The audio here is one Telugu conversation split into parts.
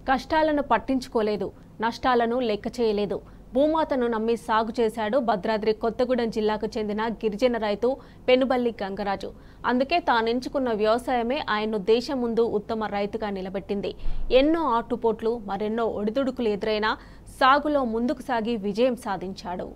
కష్టాలను పట్టించుకోలేదు, నష్టాలను లెక్క చేయలేదు. భూమాతను నమ్మి సాగు చేశాడు భద్రాద్రి కొత్తగూడెం జిల్లాకు చెందిన గిరిజన రైతు పెనుబల్లి గంగరాజు. అందుకే తానెంచుకున్న వ్యవసాయమే ఆయన్ను దేశం ముందు ఉత్తమ రైతుగా నిలబెట్టింది. ఎన్నో ఆటుపోట్లు, మరెన్నో ఒడిదుడుకులు ఎదురైనా సాగులో ముందుకు సాగి విజయం సాధించాడు.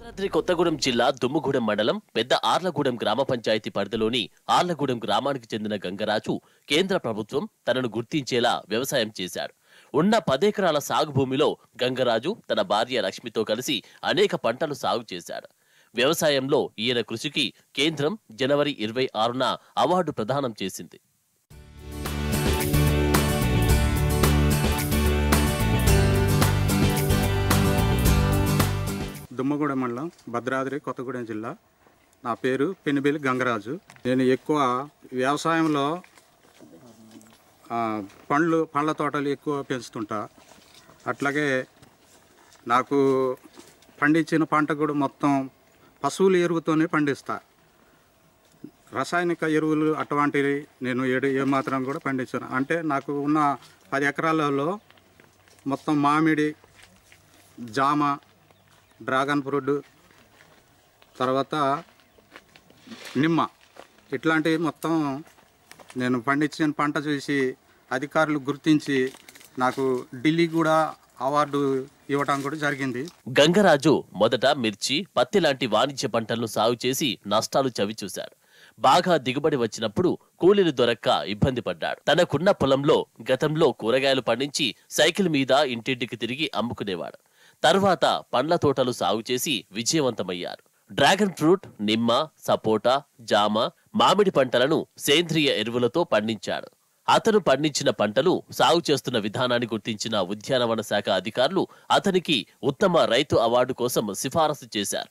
భద్రాద్రి కొత్తగూడెం జిల్లా దుమ్ముగూడెం మండలం పెద్ద ఆర్లగూడెం గ్రామ పంచాయతీ పరిధిలోని ఆర్లగూడెం గ్రామానికి చెందిన గంగరాజు కేంద్ర ప్రభుత్వం తనను గుర్తించేలా వ్యవసాయం చేశాడు. ఉన్న 10 ఎకరాల సాగు భూమిలో గంగరాజు తన భార్య లక్ష్మితో కలిసి అనేక పంటలు సాగు చేశాడు. వ్యవసాయంలో ఈయన కృషికి కేంద్రం జనవరి 26న అవార్డు ప్రదానం చేసింది. దుమ్మగూడెం మండలం భద్రాద్రి కొత్తగూడెం జిల్లా. నా పేరు పెనుబెల్లి గంగరాజు. నేను ఎక్కువ వ్యవసాయంలో పండ్ల తోటలు ఎక్కువ పెంచుతుంటా. అట్లాగే నాకు పండించిన పంట కూడా మొత్తం పశువుల ఎరువుతోనే పండిస్తా. రసాయనిక ఎరువులు అటువంటివి నేను ఏమాత్రం కూడా పండించాను. అంటే నాకు ఉన్న 10 ఎకరాలలో మొత్తం మామిడి, జామ, డ్రాగన్ ఫ్రూట్, తర్వాత నిమ్మ, ఇట్లాంటివి మొత్తం నేను పండించిన పంట చూసి అధికారులు గుర్తించి నాకు ఢిల్లీ కూడా అవార్డు ఇవ్వడం కూడా జరిగింది. గంగరాజు మొదట మిర్చి, పత్తి లాంటి వాణిజ్య పంటలను సాగు చేసి నష్టాలు చవిచూశాడు. బాగా దిగుబడి వచ్చినప్పుడు కూలీలు దొరక్క ఇబ్బంది పడ్డాడు. తనకున్న పొలంలో గతంలో కూరగాయలు పండించి సైకిల్ మీద ఇంటింటికి తిరిగి అమ్ముకునేవాడు. తర్వాత పండ్ల తోటలు సాగు చేసి విజయవంతమయ్యారు. డ్రాగన్ ఫ్రూట్, నిమ్మ, సపోటా, జామ, మామిడి పంటలను సేంద్రియ ఎరువులతో పండించాడు. అతను పండించిన పంటలు సాగు చేస్తున్న విధానాన్ని గుర్తించిన ఉద్యానవన శాఖ అధికారులు అతనికి ఉత్తమ రైతు అవార్డు కోసం సిఫారసు చేశారు.